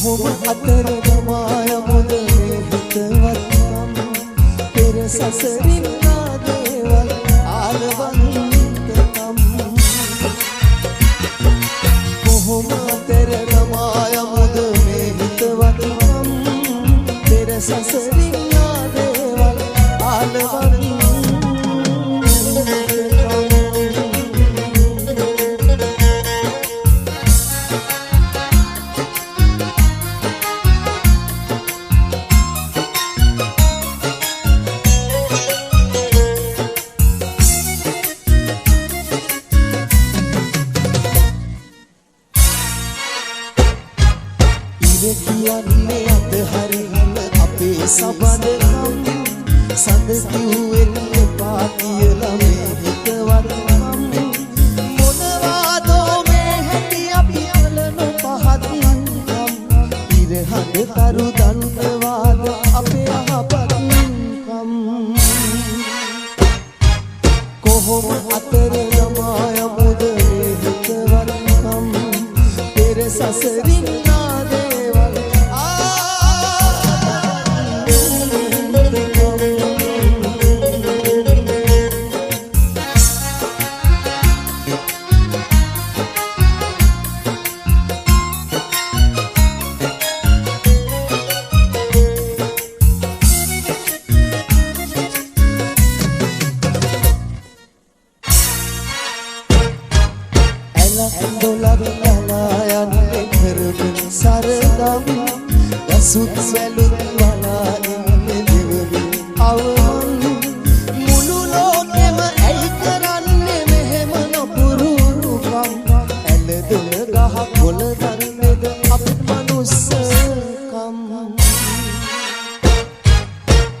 කොහොම අතර ගමා යමුද මේ හිතවත්කම් පෙර සසරින් ආදේවල් ආලවන්තකම් කොහොම අතර ගමා යමුද මේ හිතවත්කම් පෙර සසරින් ආදේවල් ආලවන්තකම් කියන්නේ අතහරින්න අපේ සබඳකම් සඳ කිව්වෙන්න එපා කියලා මේ හිතවත්කම් මොනවාදෝ මේ හැටි අපි අලන පහත්කම් ඉරහඳ තරු දන්නවාද අපේ අහපත්කම් කොහොම අතර ළමා යමුද මේ හිතවත්කම් පෙර සසරින් සරදම් දසුත් වැලුත් වලා ඉන්නේ දෙවමින් අවමන් මුළු ලෝකෙම ඇයි කරන්නේ මෙහෙම නොපුරුකම් ඇල දොල ගහ කොළ දන්නේද අපි මනුස්සකම්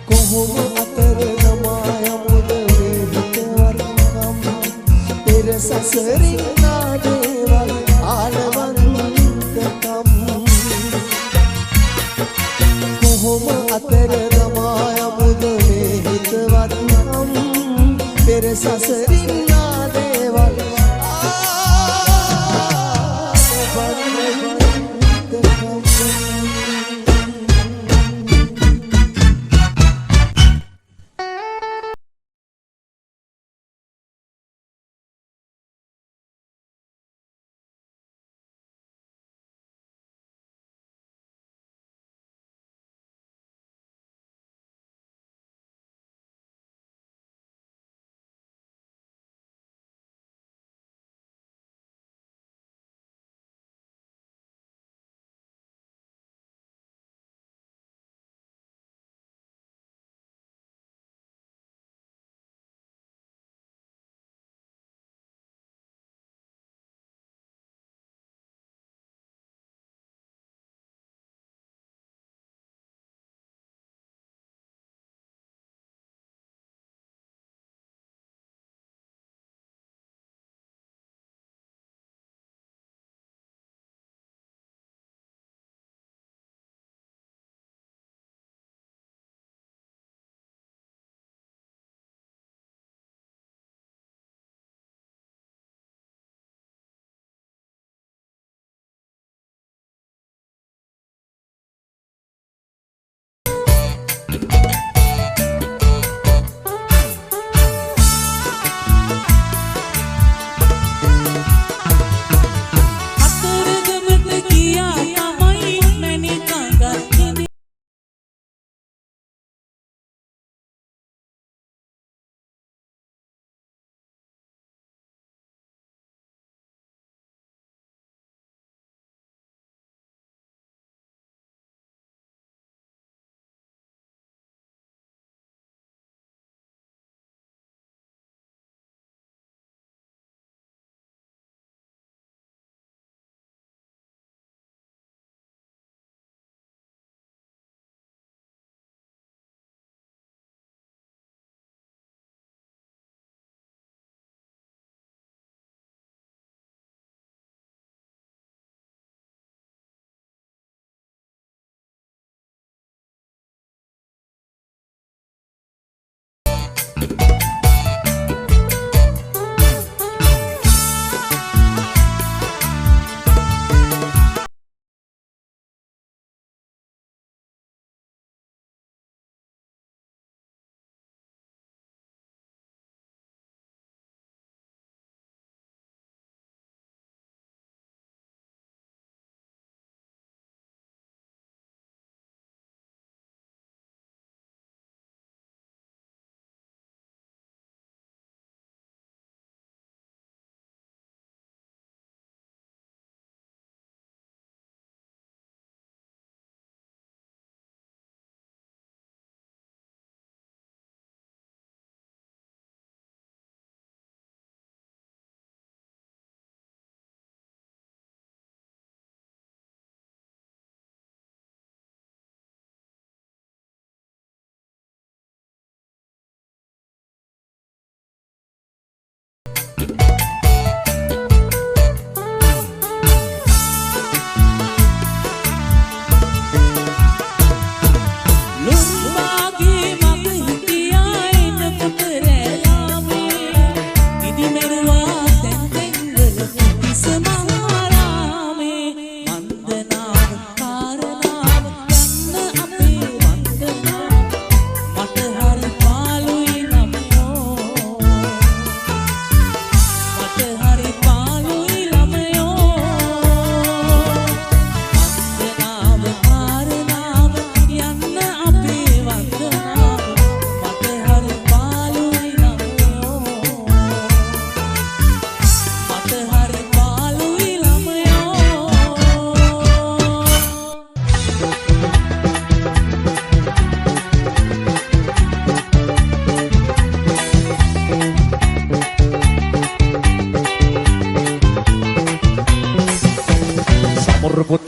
කොහොම අතර ගමා යමුද මේ හිතවත්කම් පෙර සසරින් ආදේවල් ආලවන්තකම් කොහොම අතර ගමා යමුද මේ හිතවත්කම් පෙර සසරින් ආදේවල්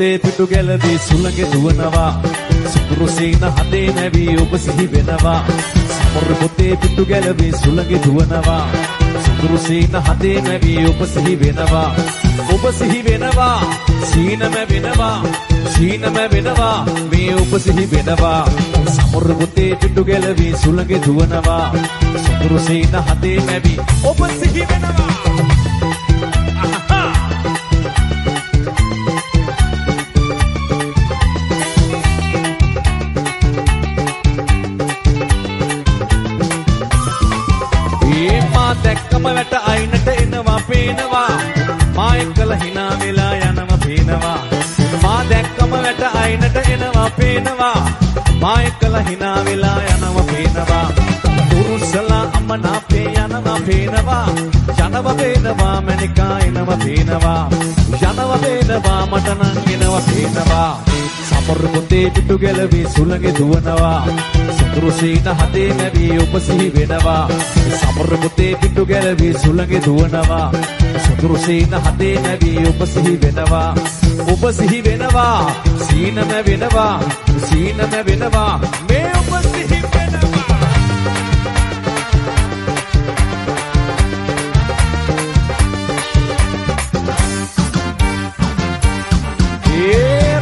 පොතේ පිටු ගැලවී සුළඟ දුවනවා සුකුරු සීන හදේ නැවි ඔබ සිහි වෙනවා සමර පොතේ පිටු ගැලවී සුළඟ දුවනවා සුකුරු සීන හදේ නැවි ඔබ සිහි වෙනවා සීනම වෙනවා මේ ඔබ සිහි වෙනවා සමර පොතේ පිටු ගැලවී සුළඟ දුවනවා සුකුරු සීන හදේ නැවි ඔබ සිහි වෙනවා දැක්කම වැට අයිනට එනවා පේනවා මා එක්කල hina වෙලා යනවා පේනවා මා දැක්කම වැට අයිනට එනවා පේනවා මා එක්කල hina වෙලා යනවා පේනවා දුරුසලා අමනාපේ යනවා පේනවා මැනිකා එනවා පේනවා මට නම් එනවා පේනවා සමර පොතේ පිටු ගැලවී සුළඟ දුවනවා සතුරු සීන හදේ නැවි ඔබ සිහි වෙනවා සමර පොතේ පිටු ගැලවී සුළඟ දුවනවා සතුරු සීන හදේ නැවි ඔබ සිහි වෙනවා සීනම වෙනවා මේ ඔබ සිහි වෙනවා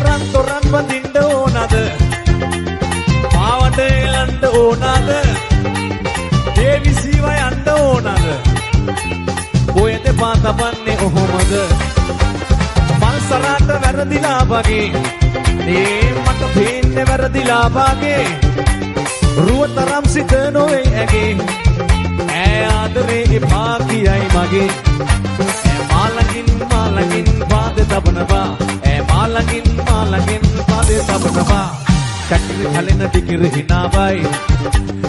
රන්තොරන් වදින්න ඕනද පාවට එලන්න ඕනද දේවිසිව යන්න ඕනද කොහෙද පාතපන්නේ ඔහොමද මල්සරාට වැරදිලා වගේ මට පේන්නේ වැරදිලා වගේ රුවතරම් සිත නොවේ ඇගේ ඈ ආදරේ එපා කියයි මගේ මාලකින් පාද තබනවා මාලකින් පාදේ තබනවා කටිරි හලෙන ටිකිරි හිනාවයි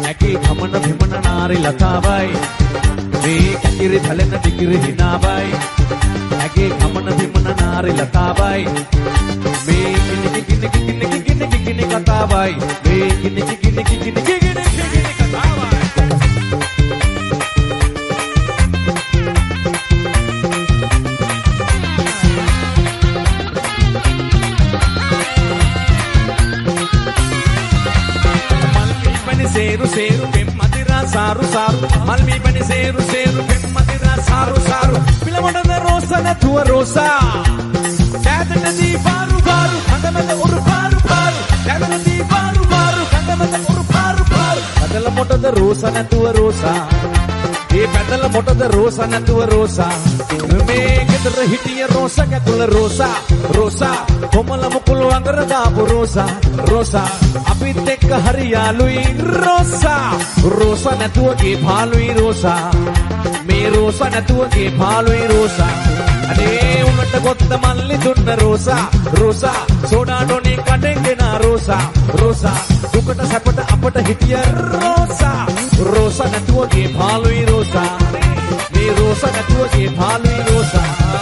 ඇකි ගමන භිමන නාරි ලතාවයි මේ කටිරි හලෙන ටිකිරි හිනාවයි ඇකි ගමන භිමන නාරි ලතාවයි මේ කිනි කතාවයි මේ කිනි කතාවයි సేరు పెమ్మతిరా సారు మల్మి పని సేరు పెమ్మతిరా సారు పిలవడద రోసన తువ రోసా దాదనది బారు కందమద ఉరు బారు దాదనది బారు కందమద ఉరు బారు కదల మొటద రోసన తువ రోసా ఏ పెదల మొటద రోసన తువ రోసా මේ ගෙදර හිටිය රෝසා කකුල රෝසා කොමල මුකුළු අඟර දාපු රෝසා අපිත් එක්ක හරි යාළුයි රෝසා නැතුව ගේ පාළුයි රෝසා මේ රෝසා නැතුව ගේ පාළුයි රෝසා අනේ උන්නට ගොත්ත මල්ලි දුන්න රෝසා සෝඩා ඩොනේ කඩෙන් ගෙන රෝසා දුකට සැපට අපට හිටිය රෝසා නැතුව ගේ පාළුයි රෝසා මේ රෝසා නැතුව ගේ පාළුයි රෝසා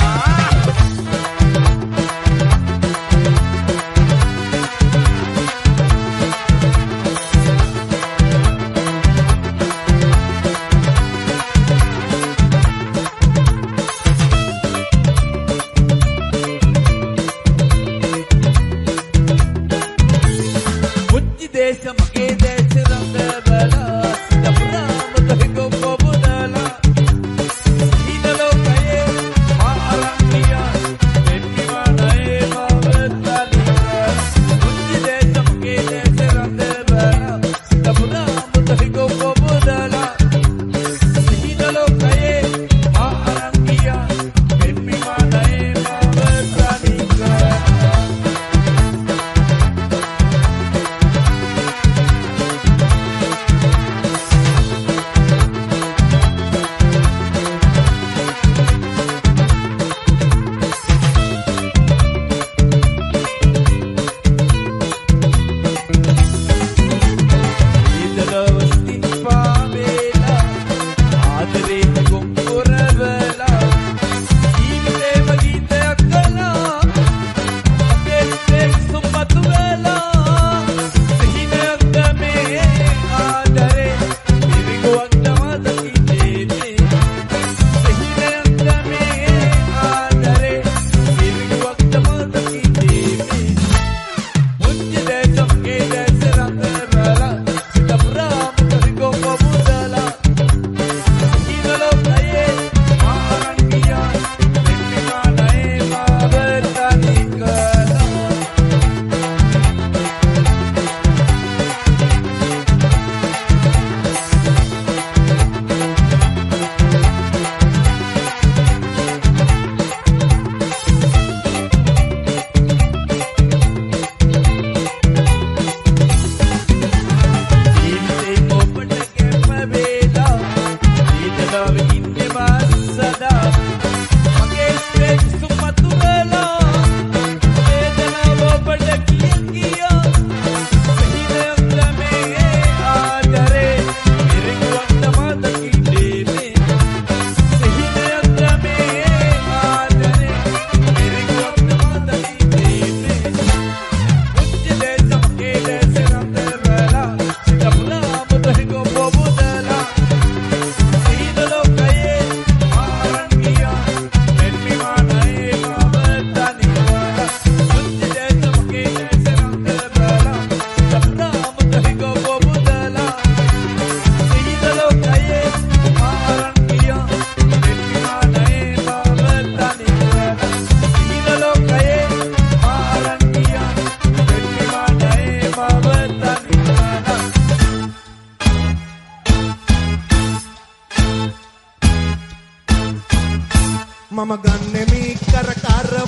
මම ගන්නෙ මී කර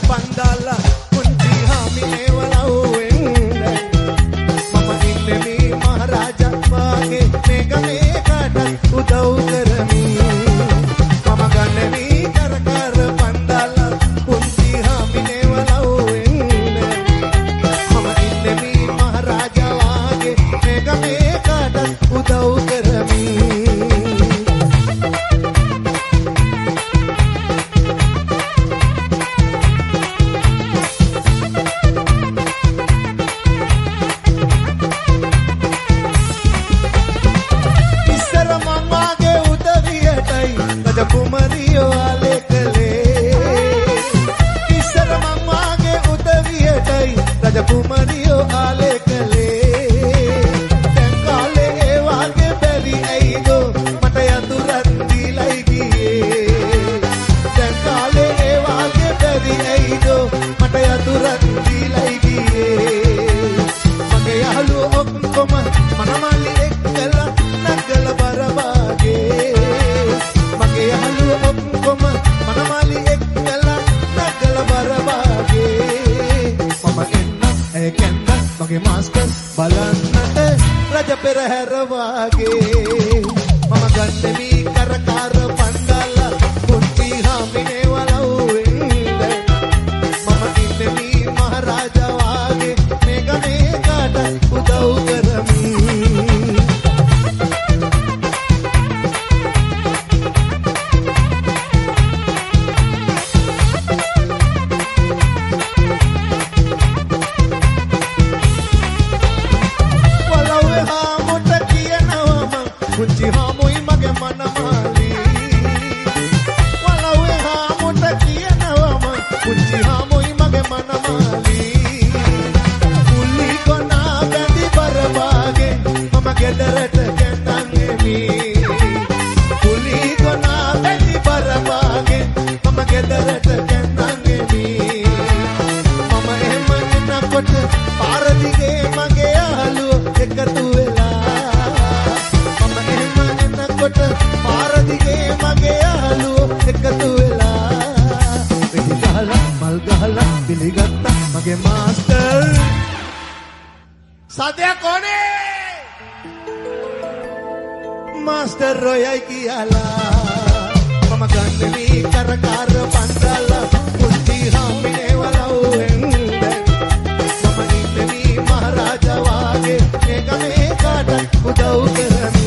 පන්දාලා කුංචි හාමිනේ වලව්වෙන් මම ඉන්නේ මී මහරජා වාගේ මේක මේකට උදව් කරමි මම ගන්නෙ මී කර පන්දාලා කුංචි හාමිනේ වලව්වෙන් මම ඉන්නේ මී මහරජා වාගේ මේක මේකට උදව් කරමි කුමරියෝ ආලේකලේ ඉස්සර මං වාගේ උදවියටයි රජ කුමරියෝ ආලේකලේ දැන් කාලේ ඒ වාගේ බැරි ඇයිද මට යතුරක් දීලයි ගියේ දැන් කාලේ ඒ වාගේ බැරි ඇයිද මට යතුරක් දීලයි ගියේ මගේ යාළුවෝ ඔක්කොම මනමාලි එක්කලා නගල බරවාගේ මගේ යාළුවෝ ඔක්කොම මනමාලි එක්කලා නගල බරවාගේ මම එන්න ඒකෙන්ද මගේ මාස්ටර් බලන්නට රජ පෙරහැර වාගේ මම ගන්නේ මී කර පන්දාලා කුංචි හාමිනේ වලව්වෙන් මම ඉන්නේ මී මහරජා වාගේ මේක මේකට උදව් කරමි කුංචි හාමුයි මගේ මනමාලි වලව්වේ හාමුට කියනවම කුංචි හාමුයි මගේ මනමාලි කුලි කොනා බැඳි බරවාගේ මම ගෙදරට ගෙන්නන්නෙමි කුලි කොනා බැඳි බරවාගේ මම ගෙදරට ගෙන්නන්නෙමි මම එහෙම එනකොට පාර දිගේ මගේ යාළුවෝ එකතු වෙලා පාර දිගේ මගේ යාළුවෝ එකතු වෙලා වෙඩි ගහලා මල් ගහලා පිළිගත්තා මගේ මාස්ටර් සද්දයක් ඕනේ මාස්ටර් රොයයි කියලා මම ගන්නේ මී කර පන්දාලා කුංචි හාමිනේ වලව්වෙන් මම ඉන්නේ මී මහරජා වාගේ මේක මේකට උදව් කරමි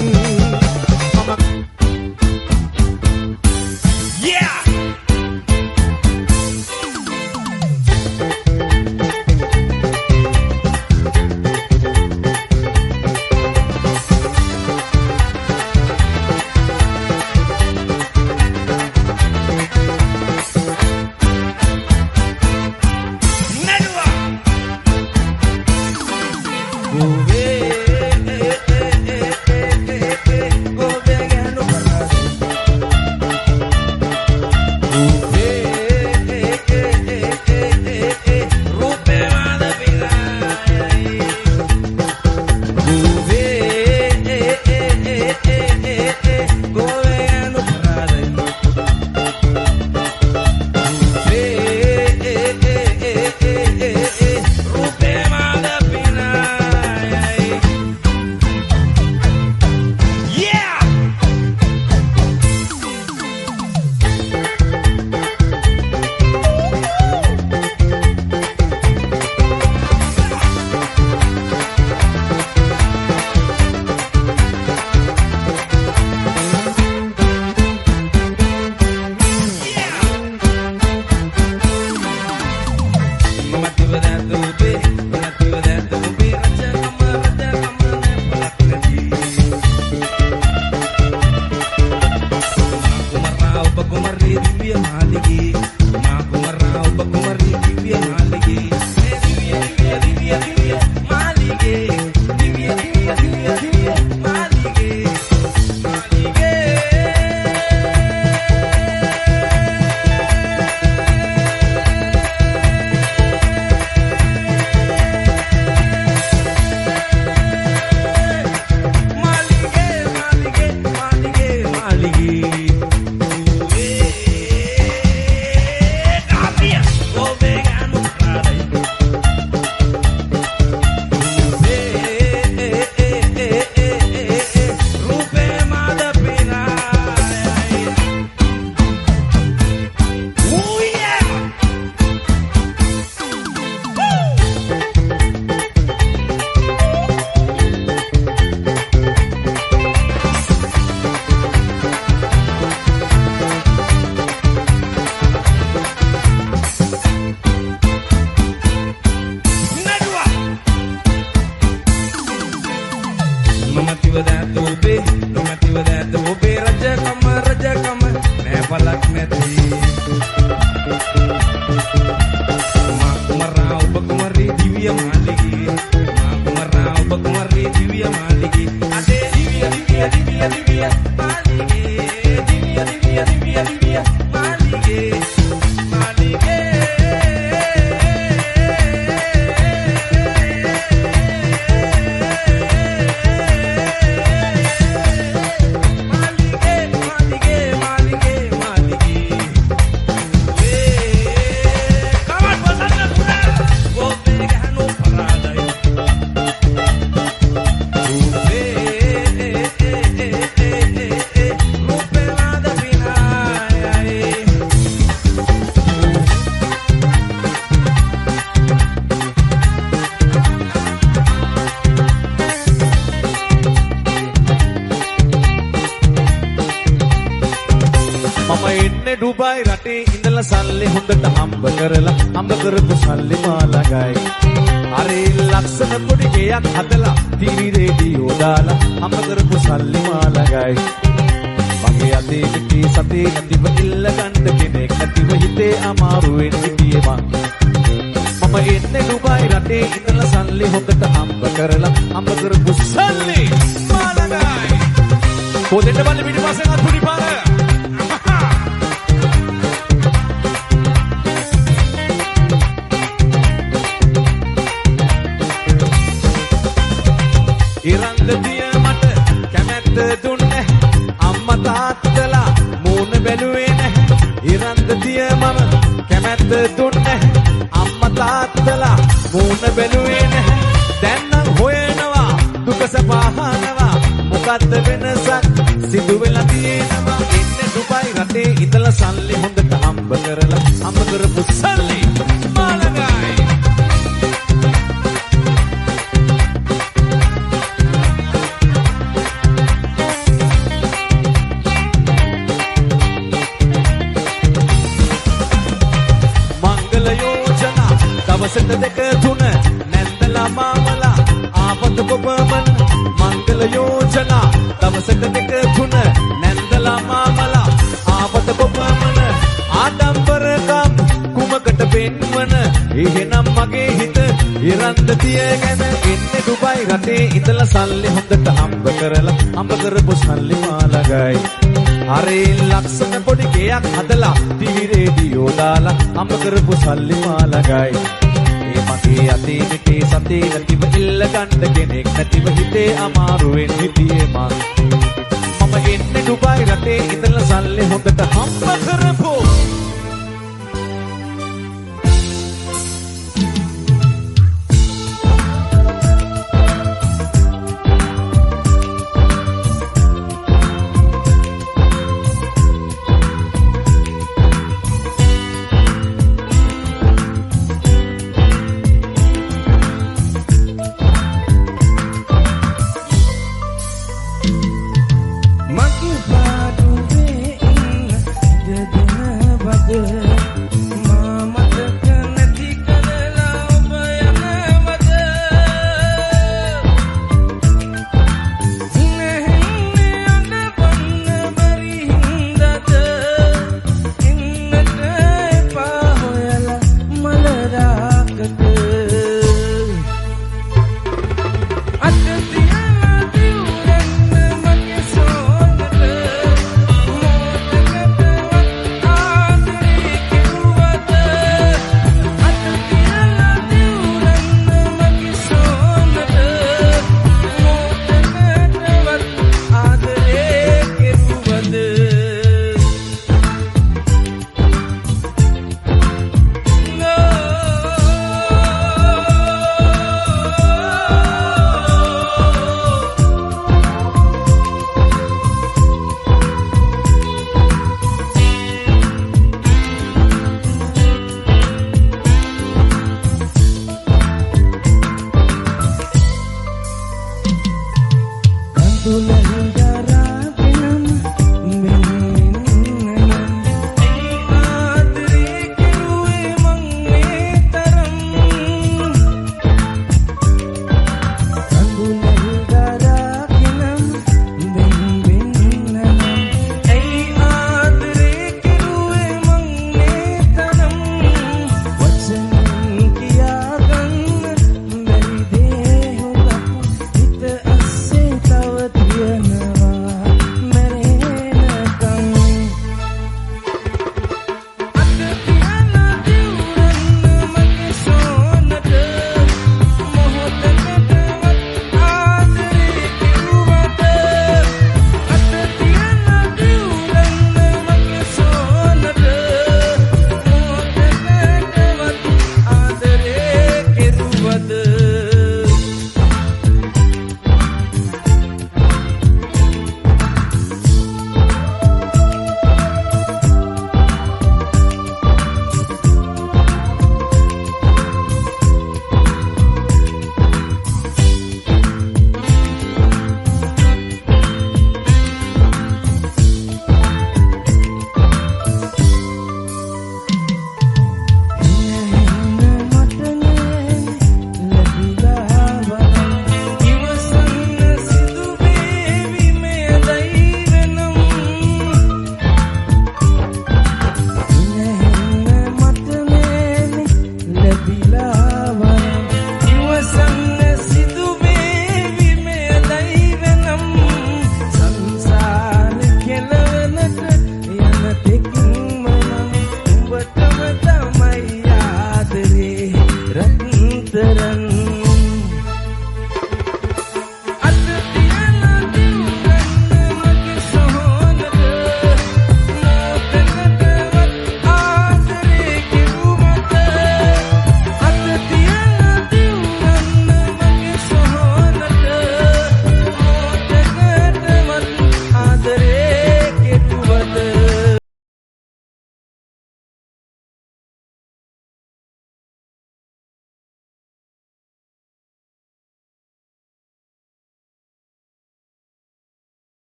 නොමැතිව දැත ඔබේ නොමැතිව දැත ඔබේ රජකම නෑ පලක් නැති මා කුමරා ඔබ කුමරී දිව්‍ය මාලිගේ මා කුමරා ඔබ කුමරී දිව්‍ය මාලිගේ අදේ දිව්‍ය මාලිගේ දිව්‍ය මාලිගේ ඩුබායි රටේ ඉඳලා සල්ලි හොඳට හම්බ කරපු සල්ලි මාළගයි අරේ ලක්ෂණ පොඩි ගෙයක් හදලා ටීවී රේඩියෝ දාලා හම්බ කරපු සල්ලි මාළගයි මගේ අතේ පිටි සතේ නැතිව ඉල්ල ගන්න කෙනෙක් නැතිව හිතේ අමාරුවෙන් හිටියේ මම එන්නේ ඩුබායි රටේ ඉඳලා සල්ලි හොඳට හම්බ කරපු සල්ලි මාළගයි පොදෙන්න බල්ලි පිටිපස්සෙන් අත්පුඩි පාර ඉරන්දදිය මට කැමැත්ත දුන්නේ අම්මා තාත්තලා මූණ බැලුවේ නැහැ ඉරන්දදිය මම කැමැත්ත දුන්නේ අම්මා තාත්තලා මූණ බැලුවේ නැහැ දැන් නම් හොයනවා දුක සපහනවා මොකද්ද වෙනසක් සිදු වෙලා තියෙනවා ඉන්නේ ඩුබායි රටේ ඉඳලා සල්ලි හොඳට හම්බ කරපු සල්ලි මාළගයි දවසට දෙක තුන නැන්දලා මාමලා ආපත කොපමණ මංගල යෝජනා දවසට දෙක තුන නැන්දලා මාමලා ආපත කොපමණ ආඩම්බරකම් කුමකට පෙන්වන එහෙනම් මගේ හිත ඉරන්දතිය ගැන ඉන්නේ ඩුබායි රටේ ඉඳලා සල්ලි හොඳට හම්බ කරපු සල්ලි මාළගයි අරේ ලක්ෂණ පොඩි ගෙයක් හදලා ටීවී රේඩියෝ දාලා හම්බ කරපු සල්ලි මාළගයි මගේ අතේ පිටේ සතේ නැතිව ඉල්ල ගන්න කෙනෙක් නැතිව හිතේ අමාරුවෙන් හිටියේ මම එන්නේ ඩුබායි රටේ ඉඳලා සල්ලි හොඳට හම්බ කරපු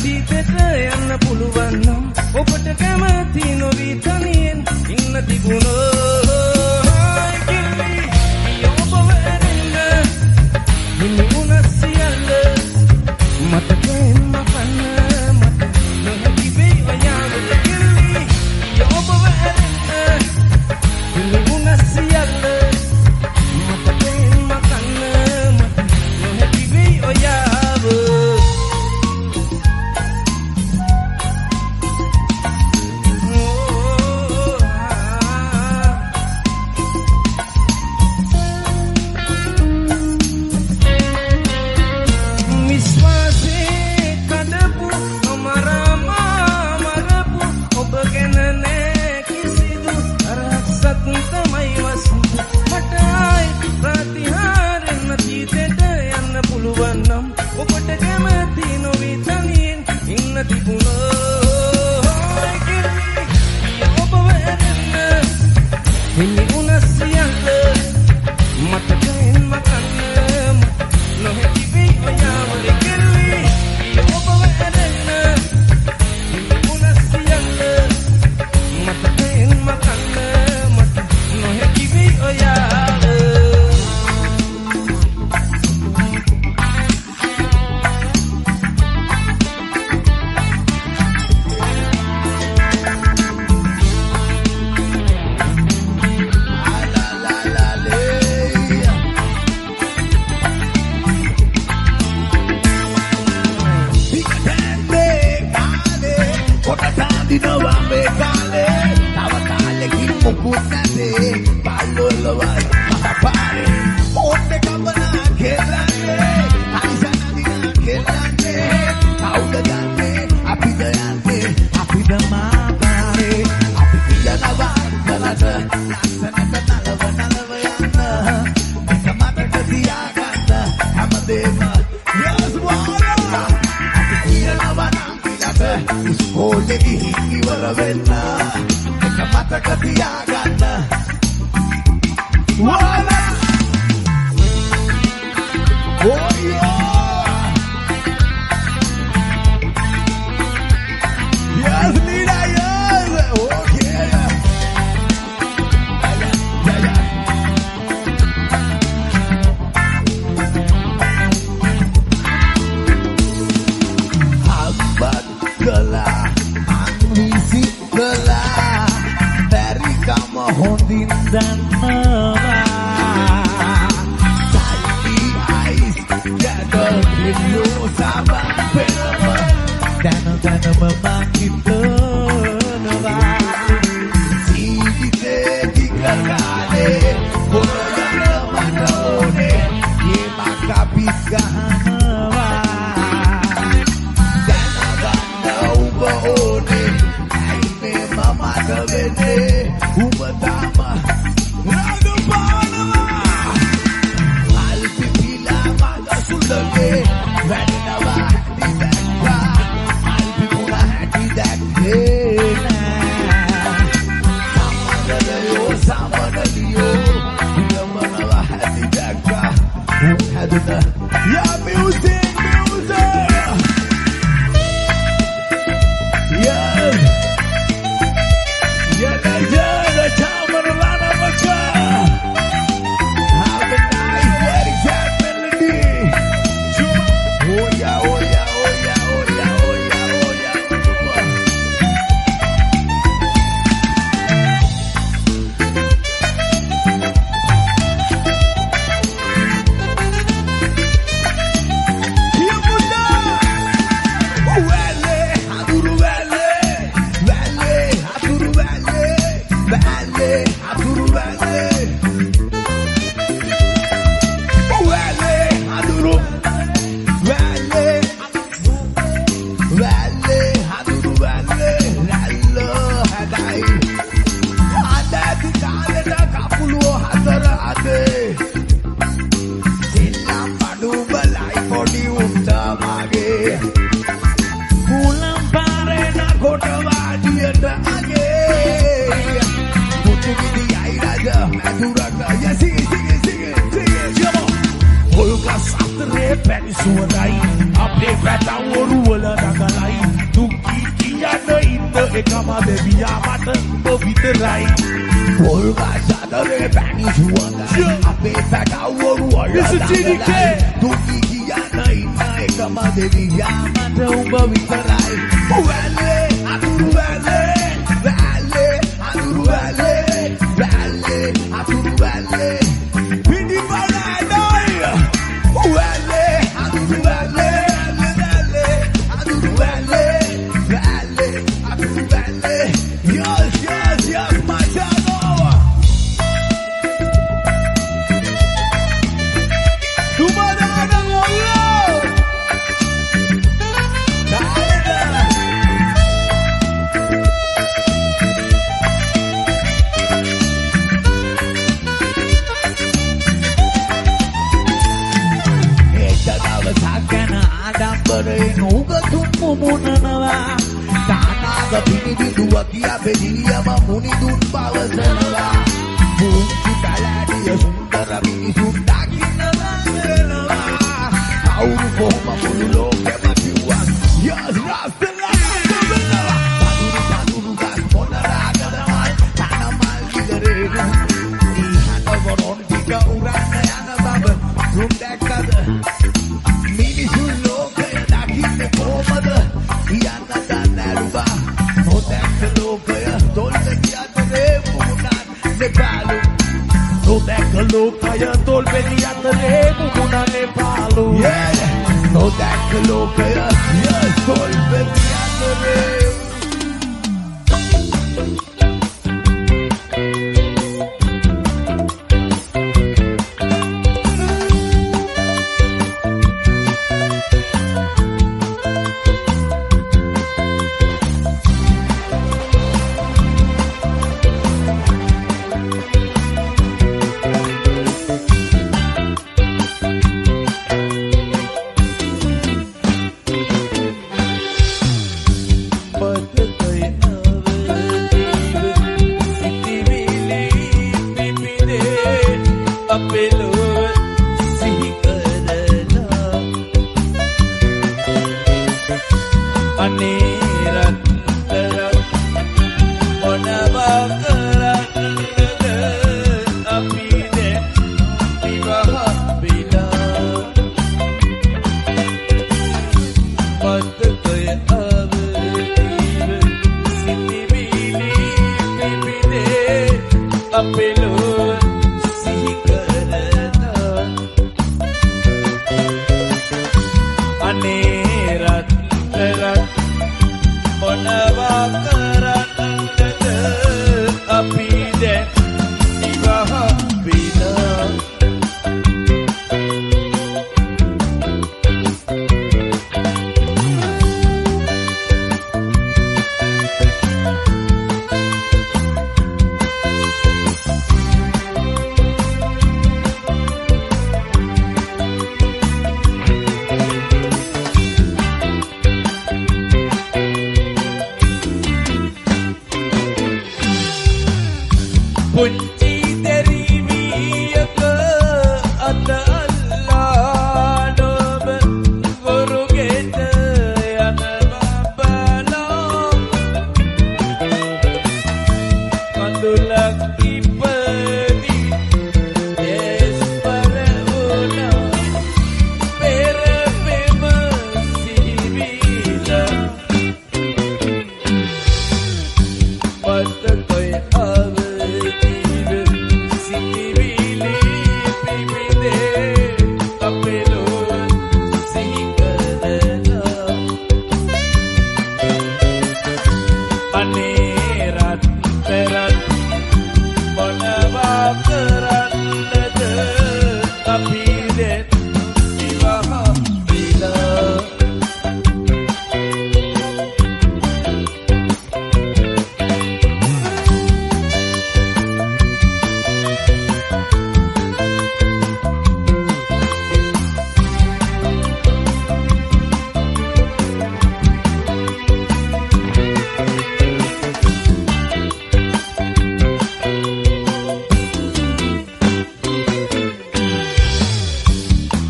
ජීවිතයට යන්න පුළුවන් නම් ඔබට කැමති නොවි තනියෙන් ඉන්න තිබුණා කිලි ඔබ වෙන්න හිමි වුණ සියල්ල මතකෙන් මකන්න මට නොහැකි වෙයි ඔයාලට කිලි ඔබ වෙන්න හිමි වුණ සියල්ල මතකෙන් මකන්න මට නොහැකි වෙයි ඔයාව ඔබට කැමති නොවි තනියෙන් ඉන්න තිබුණා ඔබ වෙන්න හිමි වුණ සියල්ල මතකෙන් මකන්න නොහැකි වෙයි ඔයාව කෙල්ලි ඔබ වෙන්න හිමි වුණ සියල්ල මතකෙන් මකන්න මට නොහැකි වෙයි ඔයාව Suwadai, update rata oru wala nagalai. කියන්න ඉන්න එකම දෙවියා මට ඔබ විතරයි පොල් ගස් අතරේ පැණි සුවඳයි අපේ පැටවරු වලදයි දුකි කියන්න ඉන්න එකම දෙවියා මට ඔබ විතරයි වැල්ලේ අතුරු වැල්ලේ වැල්ලේ අතුරු වැල්ලේ වැල්ලේ අතුරු වැල්ලේ පිටි බලනයි වැල්ලේ අතුරු වැල්ලේ වැල්ලේ අතුරු වැල්ලේ වැල්ලේ අතුරු වැල්ලේ yes yes yes Machado Dumadana ngolo Sakana adambare nugatum mumunanawa Tanaga pinibiduwa kiya bediyama munidun pawasanawa Punchi kaladiya sundara minisun dakinnawa Kauru kohma mulu lokema kiwa Yes rastala Paduru gas monaraganawan Tanamal kidaregu Ihana waron tika urana yana baba Rundekada මිනිසුන් ලෝකය දකින්න කොහමද කියන්න දන්නැරුවා නොදැක්ක ලෝකය තොල්ද කියතරේ මුහුණන් නෙපාලු නොදැක්ක ලෝකය තොල් පෙරි අතරේ මුහුණ නෙපාලු නොදැක්ක ලෝකය තොල් පෙරි අතරේ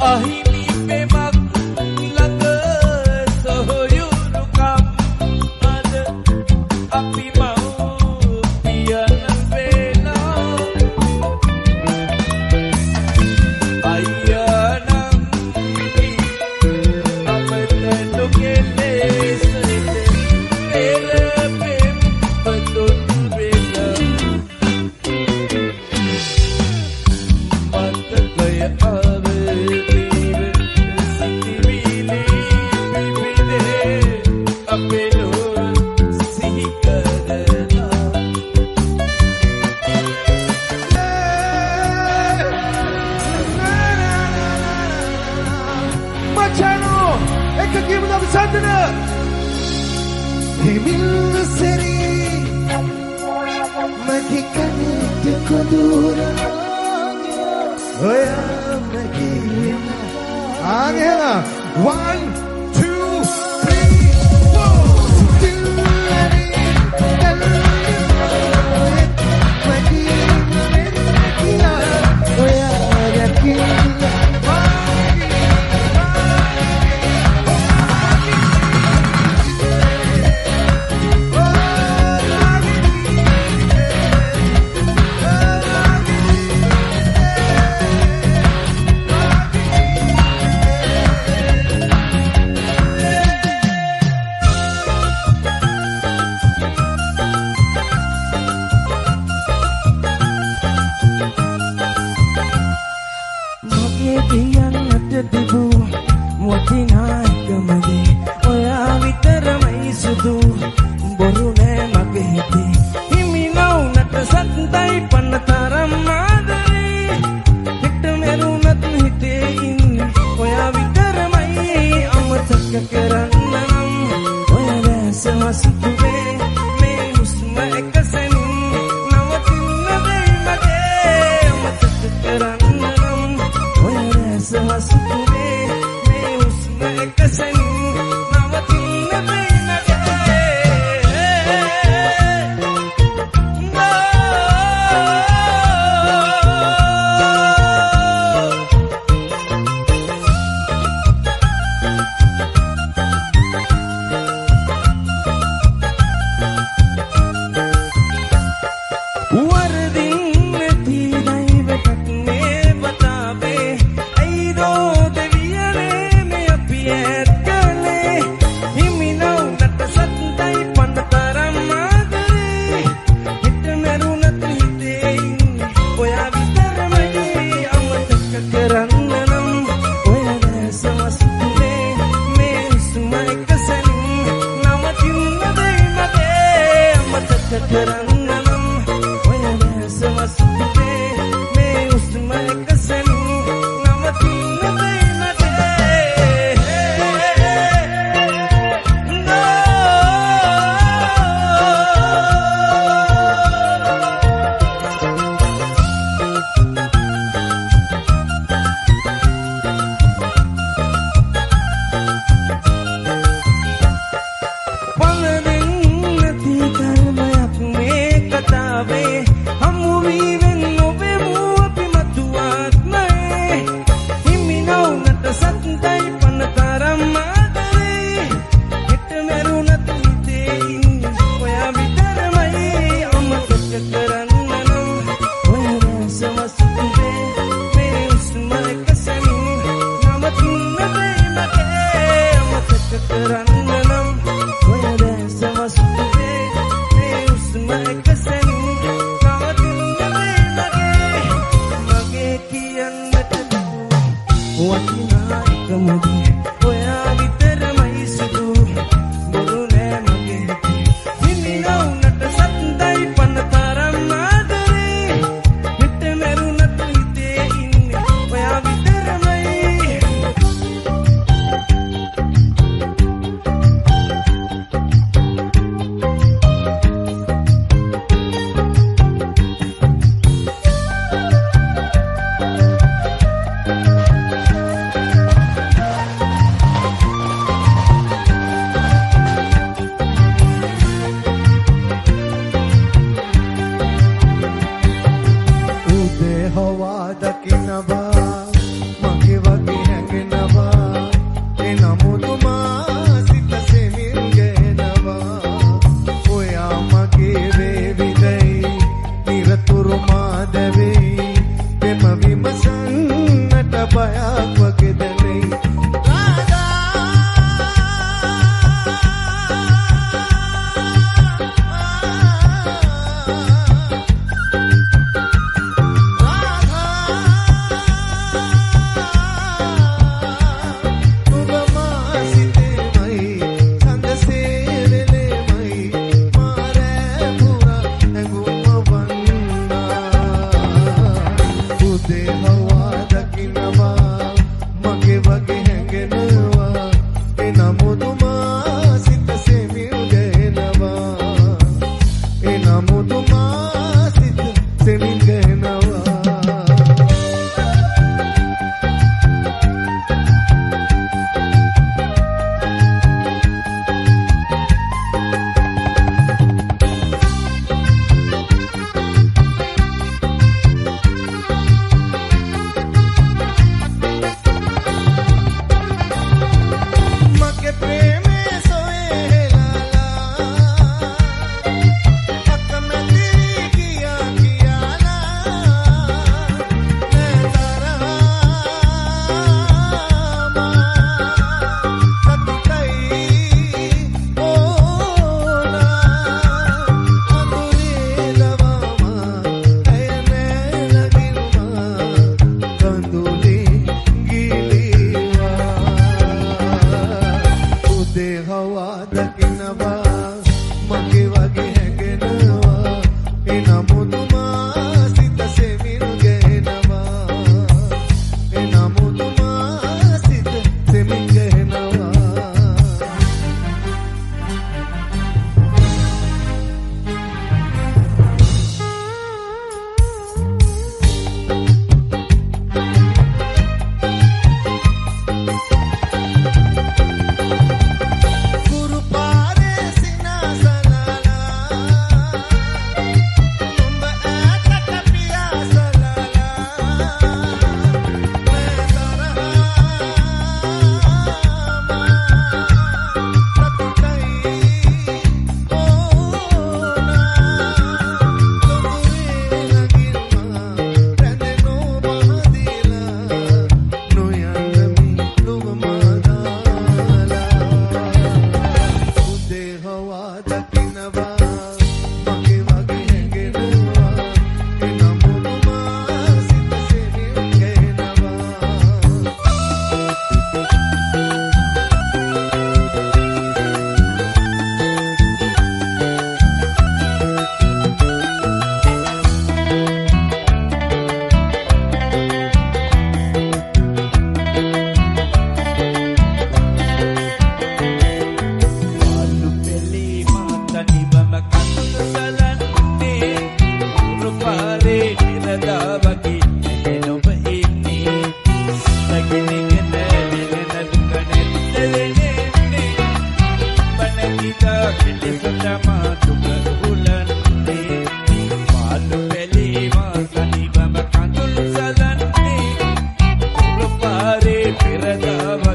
අහිමි පෙමක් ළඟ සොහොයුරුකම් අද හිමිල්ල සෙරී මගේ කනට කොඳුර ඔයා මගේ ආගෙලා 1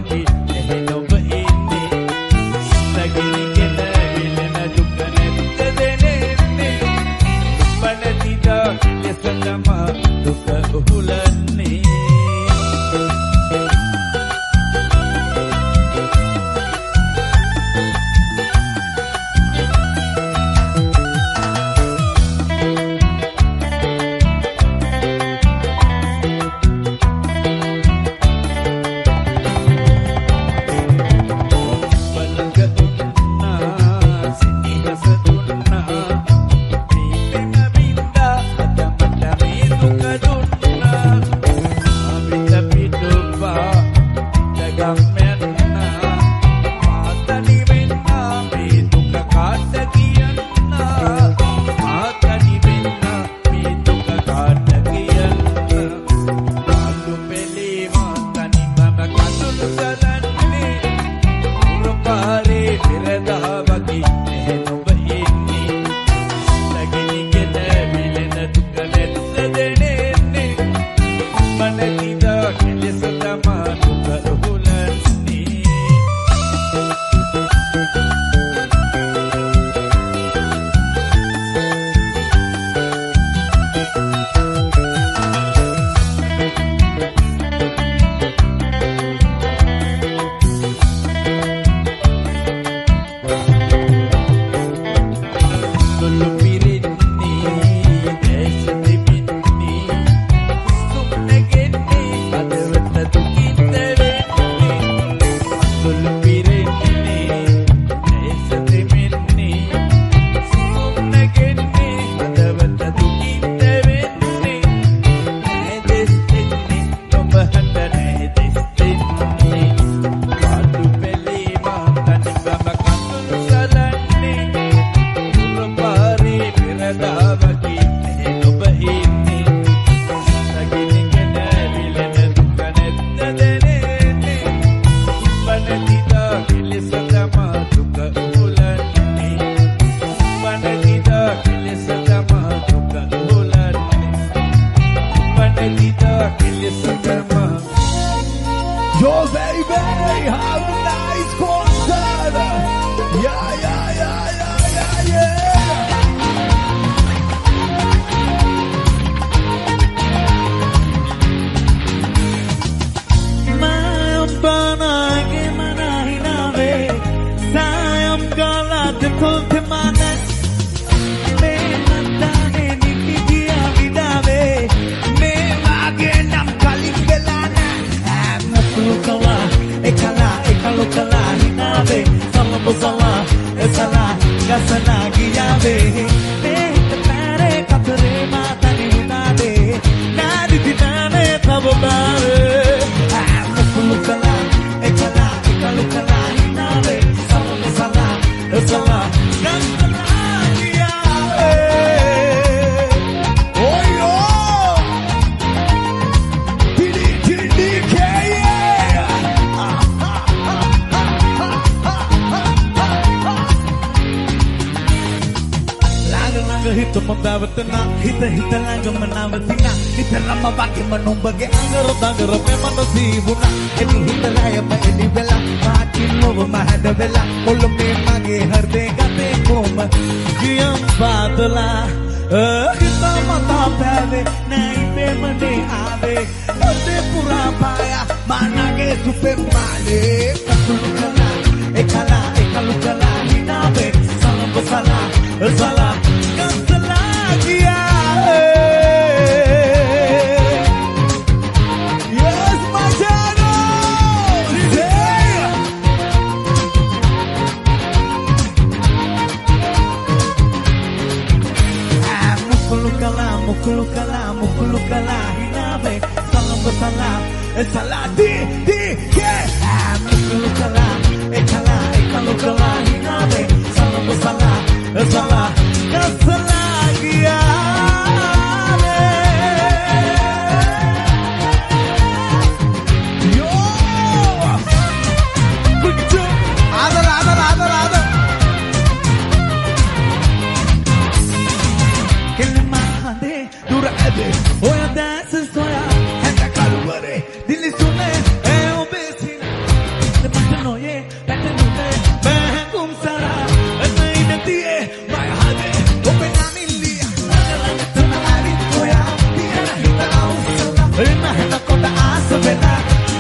වගේ එහෙ නොබ ඉන්නේ නැගිනගෙන විලන දුක නැත්ත දෙනෙන්නේ බනතිදා ලෙසටම දුක උහුලන්නේ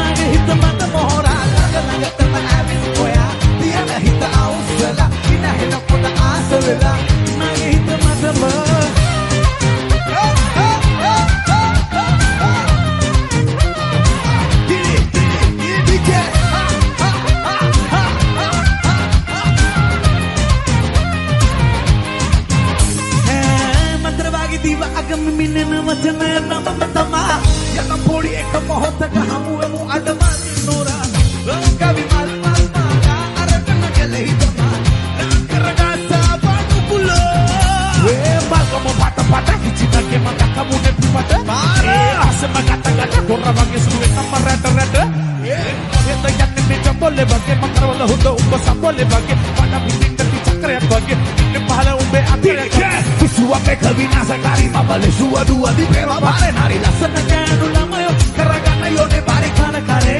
mage hit mata mohora lag lag tama avis hoya diyana hit ausala ina hena kota asavela mage hit mata mohora Diva agam minena wachana nama tama yana podi ek mohotaka hamu adama nora kavi mal mal mala arakana gele hitama karaga sabanu pulo we balkomo pata pata hichita ke mata kamu ne pipata mara asma kata kata korra bage suwe kamarata rata eta yanne me jambole bage makarwala hudo umba sambole bage pada bisinda ti chakra bage ne pahala umbe atire Suwa peka vinasakari mabale suwa dua di pera pare nari lasana kanu lamayo karagana yo ne pare kana kare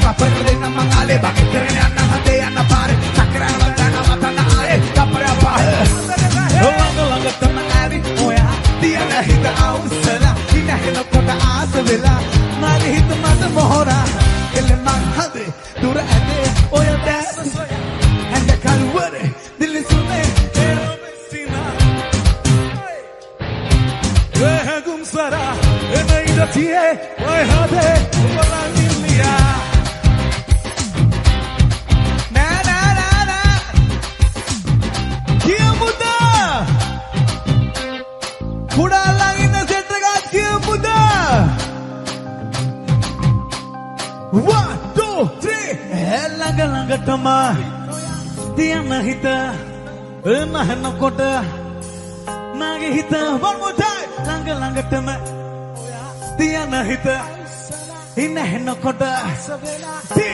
kapere na mangale bake terene anna hande anna pare sakra na mata na are kapre apa langa langa tamari oya dia na hita ausala ina hena kota asavela mari hita mata mohora ele man hade dura ade oya das anda kalware dil sune Sara, ena tie, vai hade, balanilia. Na na na na. Kia muda. Kuda langin na setraga kia muda. 1, 2, 3. Langa langa tama. Dia nahita, ena kota. Nage hita, one more time. Langa langa tama dia na hita ina hena kota di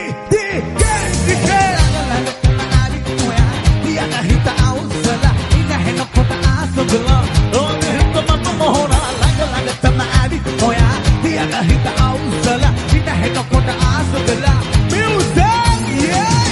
ke langa langa tama ali moya dia na hita ausala ina hena kota asogala oh hita mata mohora langa langa tama ali moya dia na hita ausala ina hena kota asogala music yeah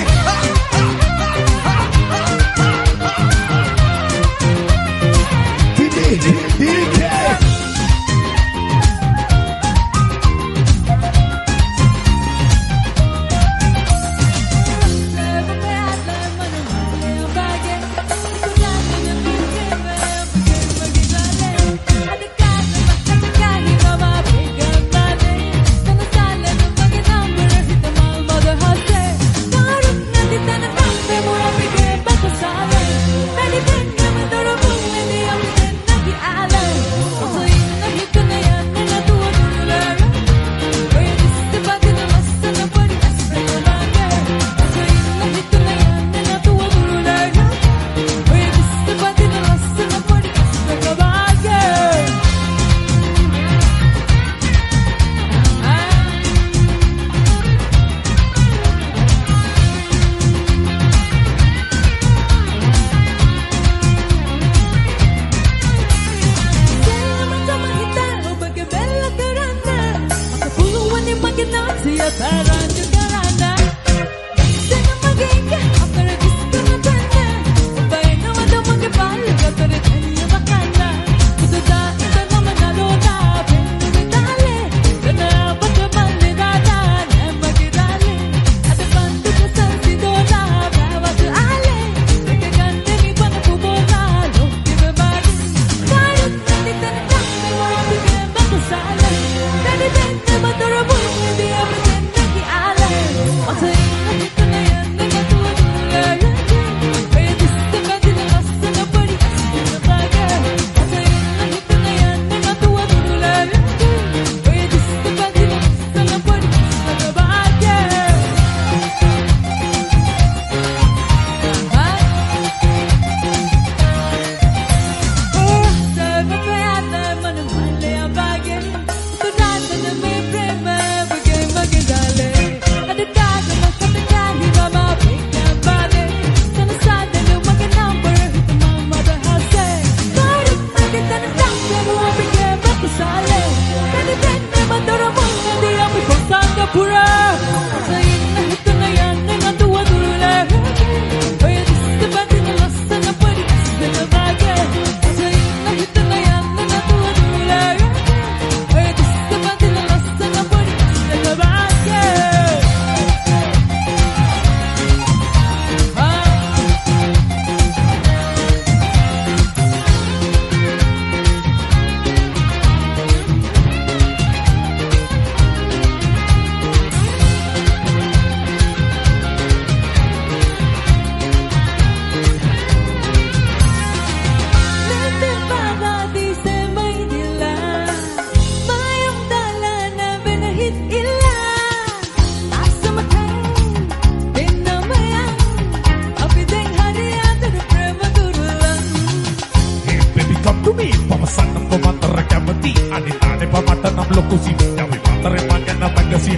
කුසි යවි පතරේ මගන පැගසි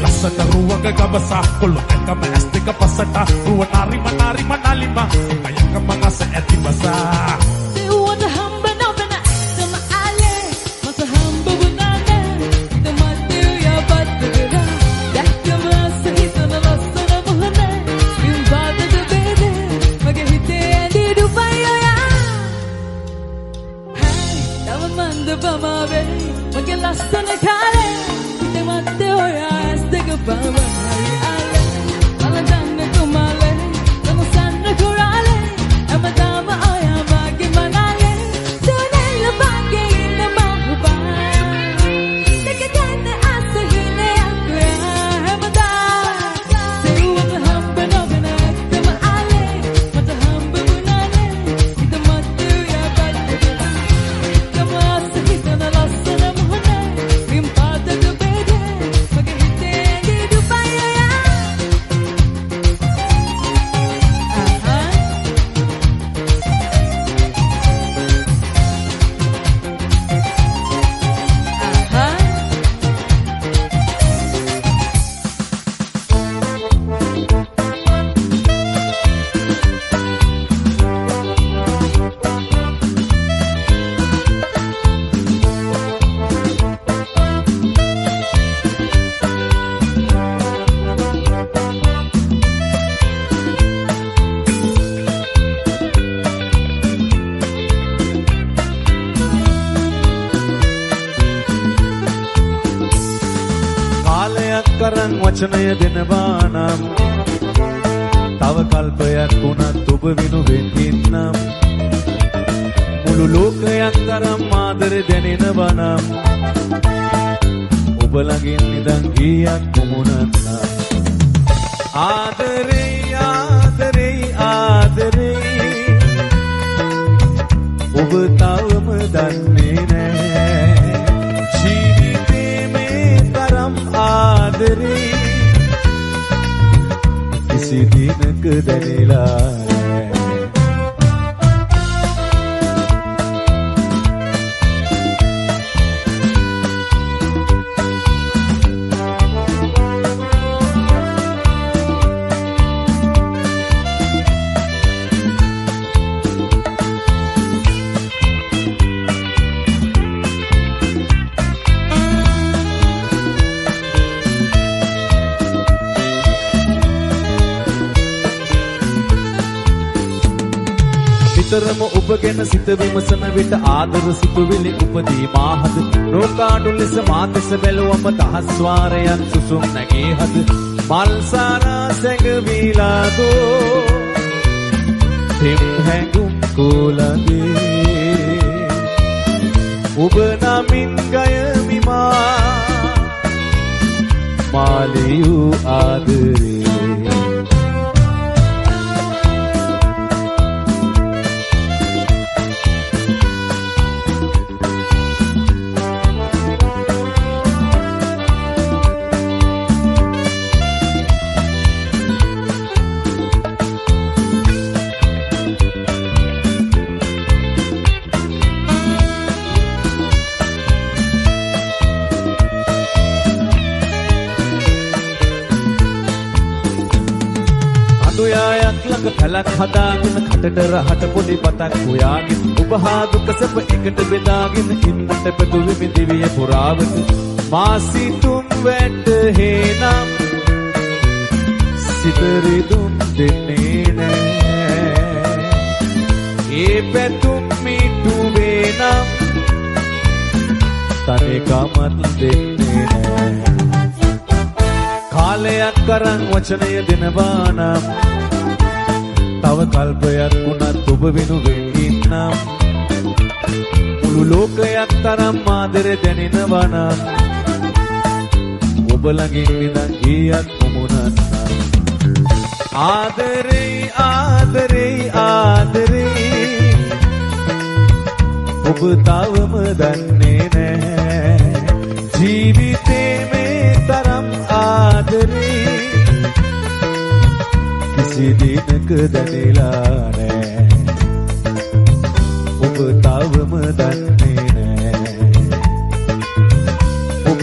ලස්සට රුවක ගබසා කොල්ල එකම ඇස් දෙක පසට රුව නාරි මනාලිම අයකම ගස ඇති බසා වචනය දෙනවා නම් තව කල්පයක් වුණත් ඔබ වෙනුවෙන් ඉන්නම් මුළු ලෝකයක් තරම් ආදරේ දැනෙනවා නම් ඔබ ළඟින් නිදන් ගියක් මුමුණක් නම් ආදරේ ආදරේ ආදරේ ඔබ තවම දන්නේ නැහැ ජීවිතේ මේ තරම් ආදරේ किसी दिन कदनेला නිතරම ඔබ ගැන සිත විමසන විට ආදර සිතුවිලි උපදී මාහද රෝකාඩු ලෙස මාතෙස බැලුවම දහස් වාරයක් සුසුම් නැගේ හද මල් සාරා සැඟවිලා ගෝ තෙම් හැඟුම් කොළගේ ඔබ නමින් ගයමි මාලියු ආදරේ කලක් හදාගෙන කටට රහට පොඩි පතක් හොයාගෙන ඔබ හා දුක සැප එකට බෙදාගෙන ඉන්නට පැතුමි දිවිය පුරාවට මා සිතුම් වැටහෙනම් සිතරිදුම් දෙන්නේ නෑ ඒ පැතුම් මිටුවේ නම් තනිකමත් දෙන්නේ නෑ කාලයක් කරන් වචනය දෙනවා නම් තව කල්පයක් වුණත් ඔබ වෙනුවෙන් ඉන්නම් මුළු ලෝකයක් තරම් ආදරේ දැනෙනවා නම් ඔබ ළඟින් නිදන් ගියත් මුමුණක් නම් ආදරේ ආදරේ ආදරේ ඔබ තවම දන්නේ නැහැ ජීවිතේ මේ තරම් ආදරේ किसी दिन कदनेला नෑ ඔබ තවම දන්නේ නෑ ඔබ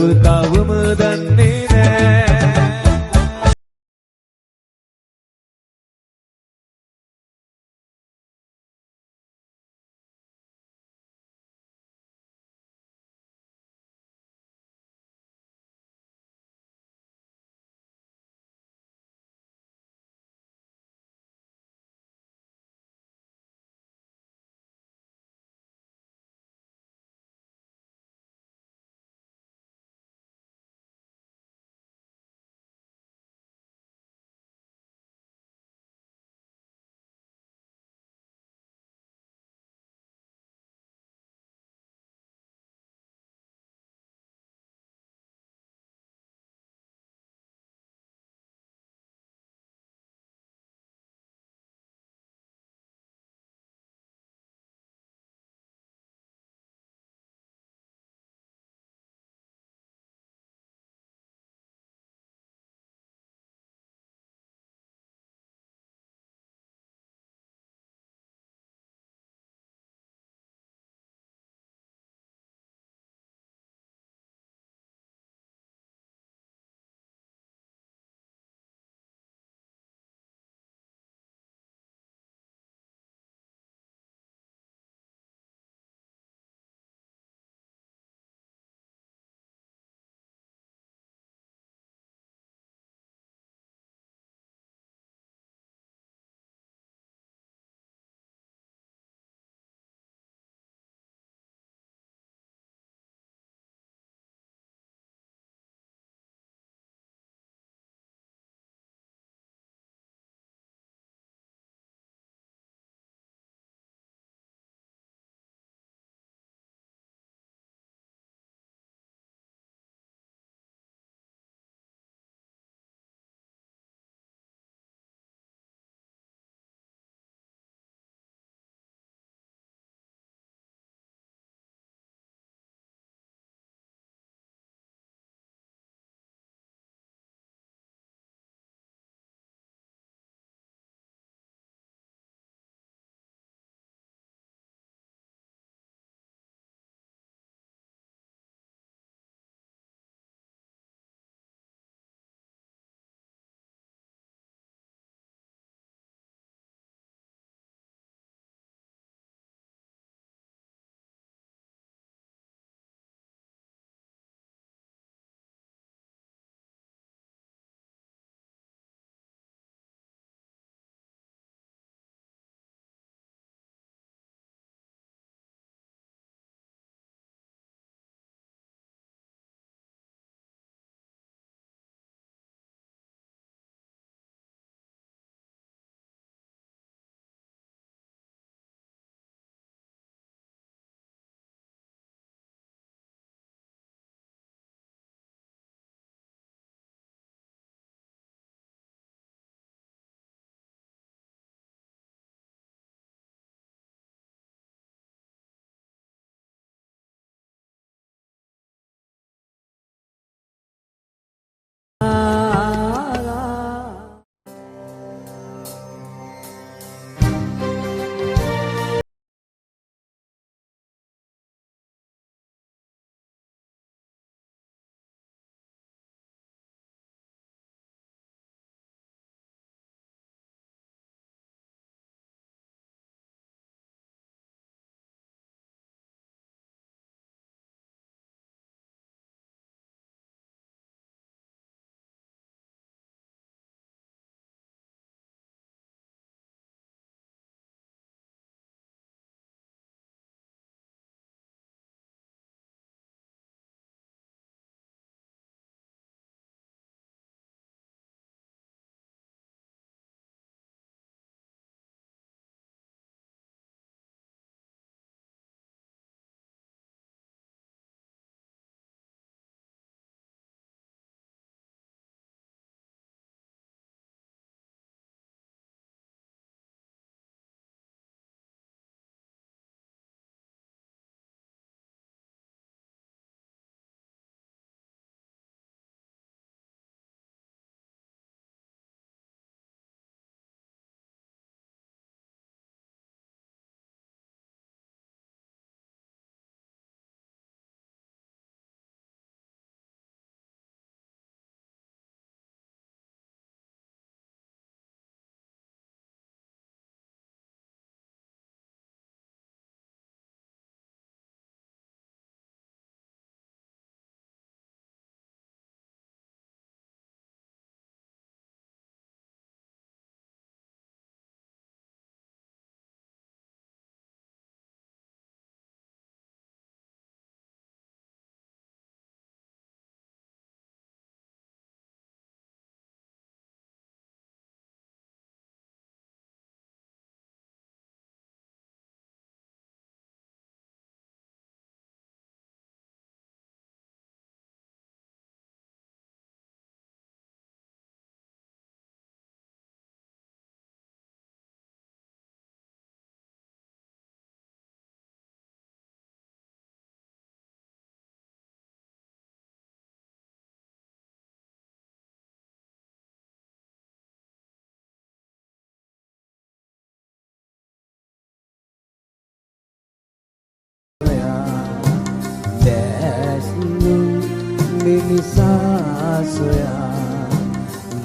මිනිසා සොයා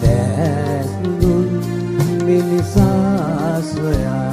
දැක්දුන් මිනිසා සොයා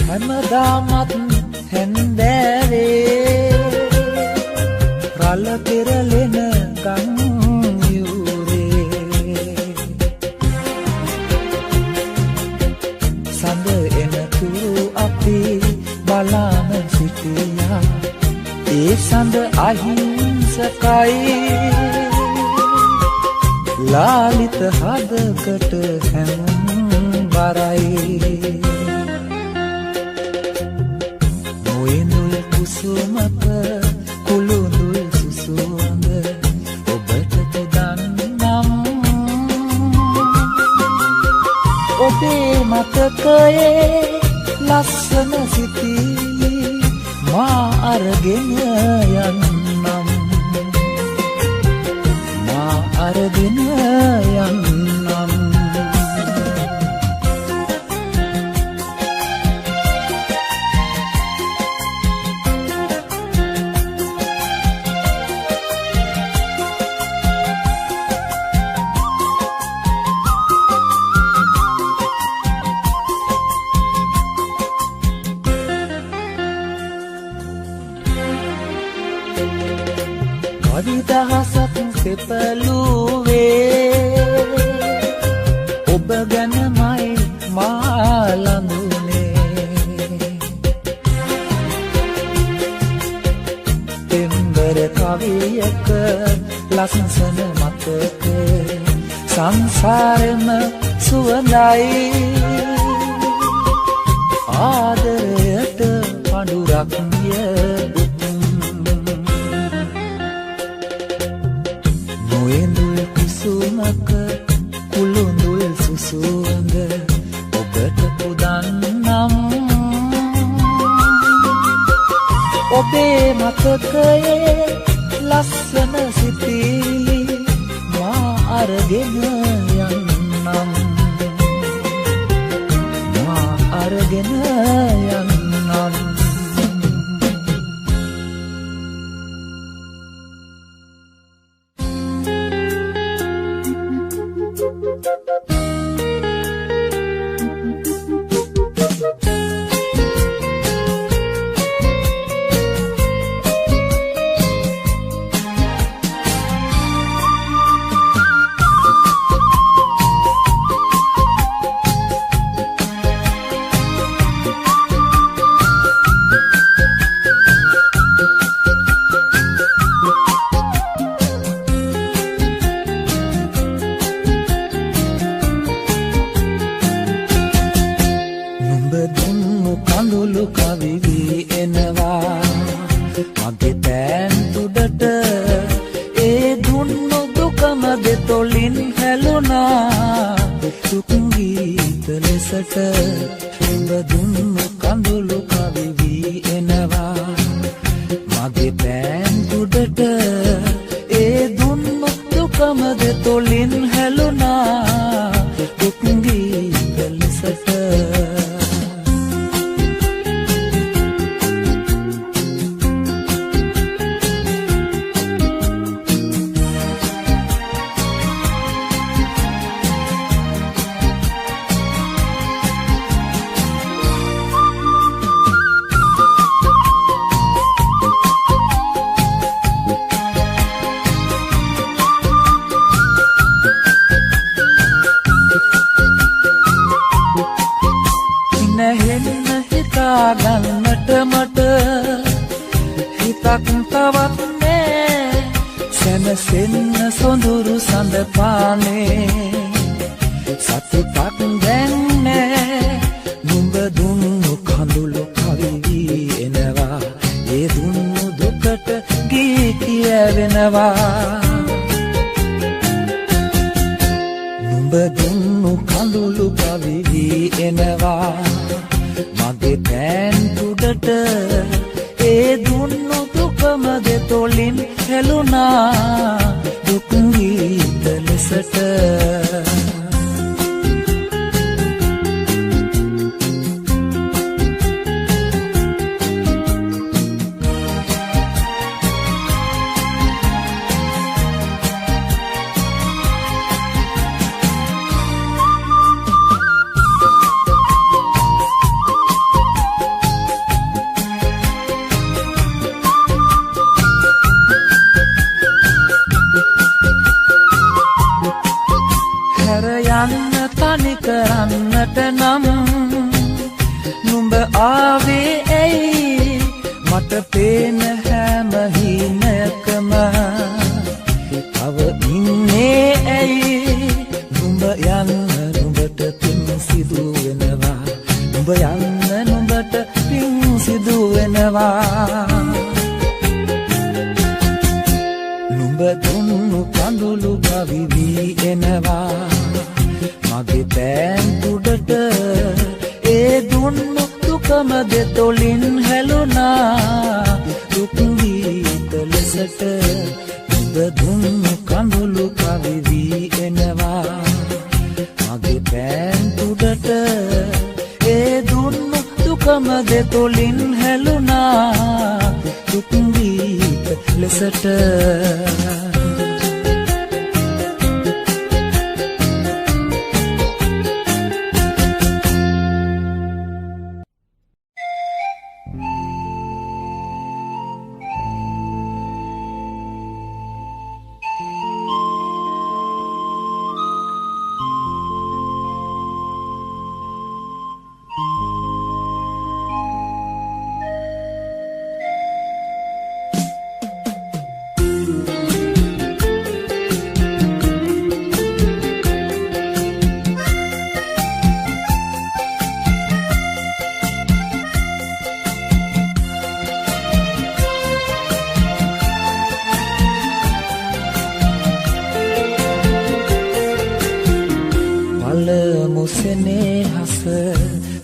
හැමදාමත් හැන්දෑවේ රළ පෙරලෙන ගම් යුරේ සඳ එනතුරු අපි බලාම සිටියා ඒ සඳ අහිංසකයි ලාලිත හදකට හැම බරයි සුමක කුළුඳුල් සුසුවඳ ඔබට පුදන්නම් ඔබේ මතකයේ ලස්සන සිතිවිලි මා අරගෙන යන්නම් මා අරගෙන යන්නම් අවිදහසක් සෙපළුවේ ඔබ ගැනමයි මා ළඟුනේ වගේයක ලස්සන මතක සංසාරෙම සුවඳයි ආදරයට පඳුරක් නොයෙඳුල් කුසුමක කුළුඳුල් සුසුවඳ ඔබට පුදන්නම් ඔබේ මතකයේ ලස්සන සිතිවිලි මා අරගෙන යන්නම් මා අරගෙන යන්නම්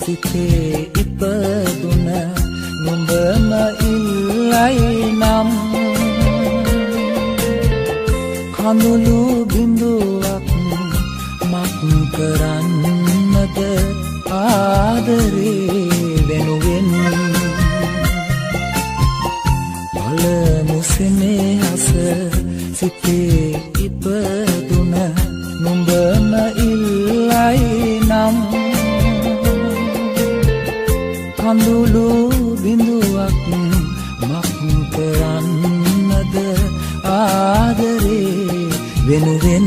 සිතේ ඉපදුන නුඹම ඉල්ලයි නම් කඳුළු බිඳුවක් මක් කරන්නද ආදරේ වෙනුවෙන් පළමු සෙනෙහස සිතේ ඉපදුන නුඹම ඉල්ලයි නම් කඳුළු බිඳුවක් මක් කරන්නද ආදරේ වෙනුවෙන්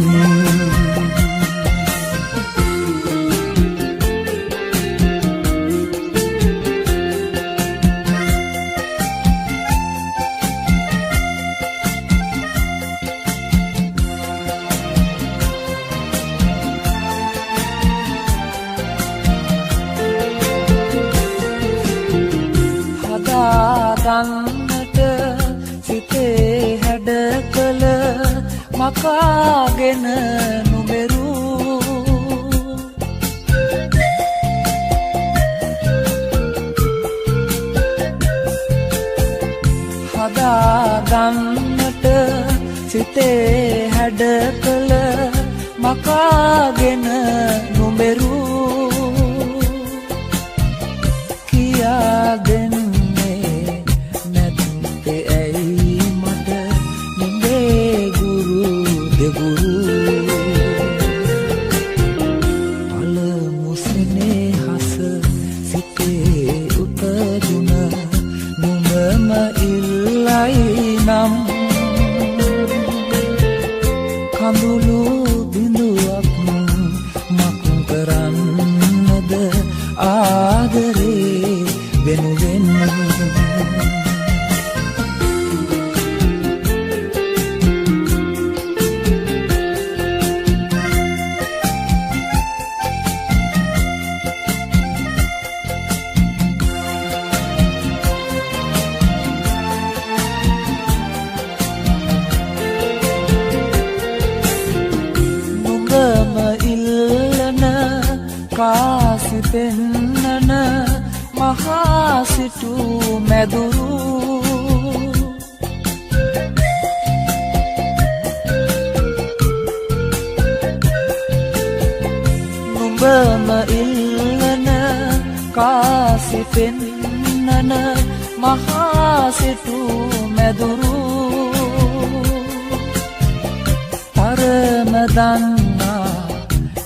හදාගන්නට සිතේ හැඩ කළ මකාගෙන නුඹරු හදාගන්නට සිතේ හැඩ කළ මකාගෙන නුඹරු කියා දෙන්නේ නැත්තේ ඇයි මට නුඹේ ගුරු දෙගුරු පළමු සෙනෙහස සිතේ උපදුන නුඹම ඉල්ලයි නම් කඳුළු බිඳුවක් මක් කරන්නද ආදරේ වෙනුවෙන් නුඹම ඉල්ලන කාසි පෙන්නන මහා සිටු මැදුරු නුඹම ඉල්ලන කාසි පෙන්නන මහා සිටු මැදුරු තරම දන්නා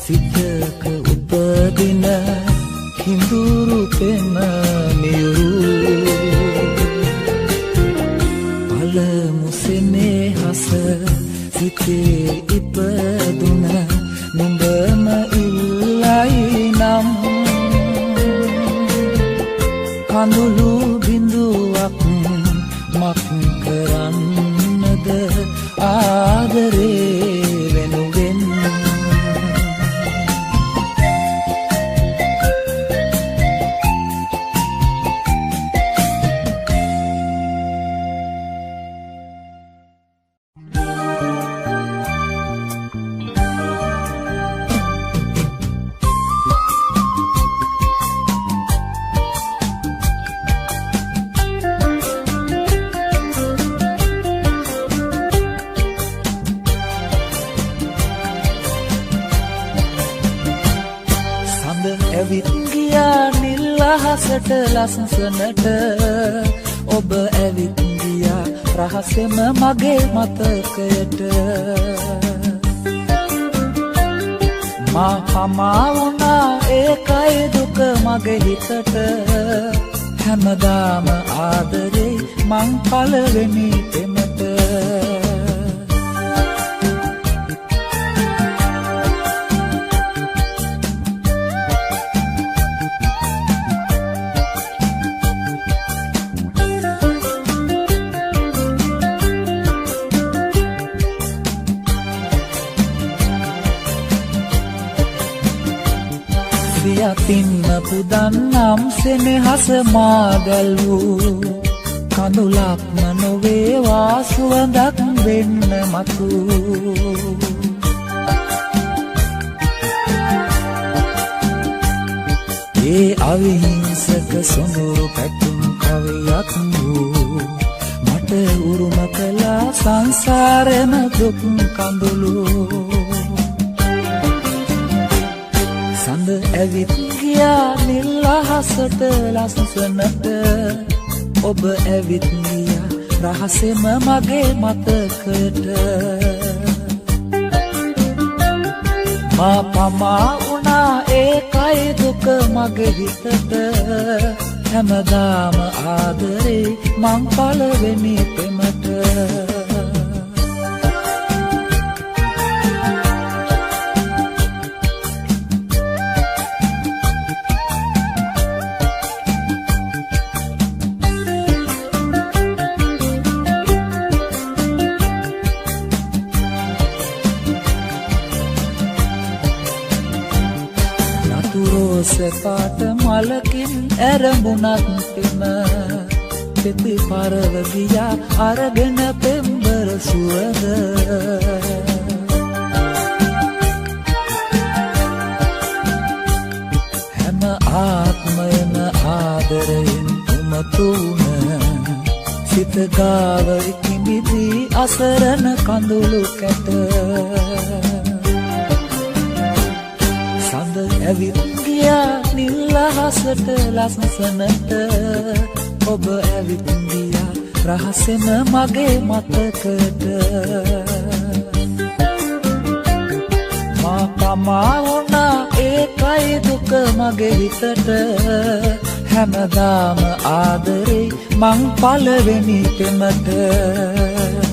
සිතක උපදින හිඳුරු පෙම මියුරු පළමු සෙනෙහස සිතේ ඉපදුන නුඹම ඉල්ලයි නම් කඳුළු බිඳුවක් මක් කරන්නද ආදරේ වෙනුවෙන් ඇවිත් ගියා නිල් අහසට ලස්සනට ඔබ ඇවිත් ගියා රහසෙම මගේ මතකයට මා පමා වුණා ඒකයි දුක මගේ හිතට හැමදාම ආදරේ මං පළවෙනි පෙමට යතින්න පුදන්නම් සෙනෙහස මාගල් වූ කඳුලක්ම නොවේවා සුවඳක් වෙන්න මතු ඒ අවිහිංසක සොඳුරු පැතුම් කවියක් වූ මට උරුම කළා සංසාරෙම දුක් කඳුළු සඳ ඇවිත් ගියා නිල් අහසට ලස්සනට ඔබ ඇවිත් ගියා රහසෙම මගේ මතකයට මා පමා වුණා ඒකයි දුක මගේ හිතට හැමදාම ආදරේ මං පළවෙනි පෙමට සපාට මලකින් ඇරඹුණත් පෙම පෙති පරව ගියා අරගෙන පෙම්බර සුවඳ හැම ආත්මයම ආදරයෙන් උමතුන සිත ගාව කිමිදී අසරණ කඳුළු කැට සඳ ඇවිත් නිල් අහසට ලස්සනට ඔබ ඇවිත් ගියා රහසෙම මගේ මතකයට මා පමා වුණා ඒකයි දුක මගේ හිතට හැමදාම ආදරේ මං පළවෙනි පෙමට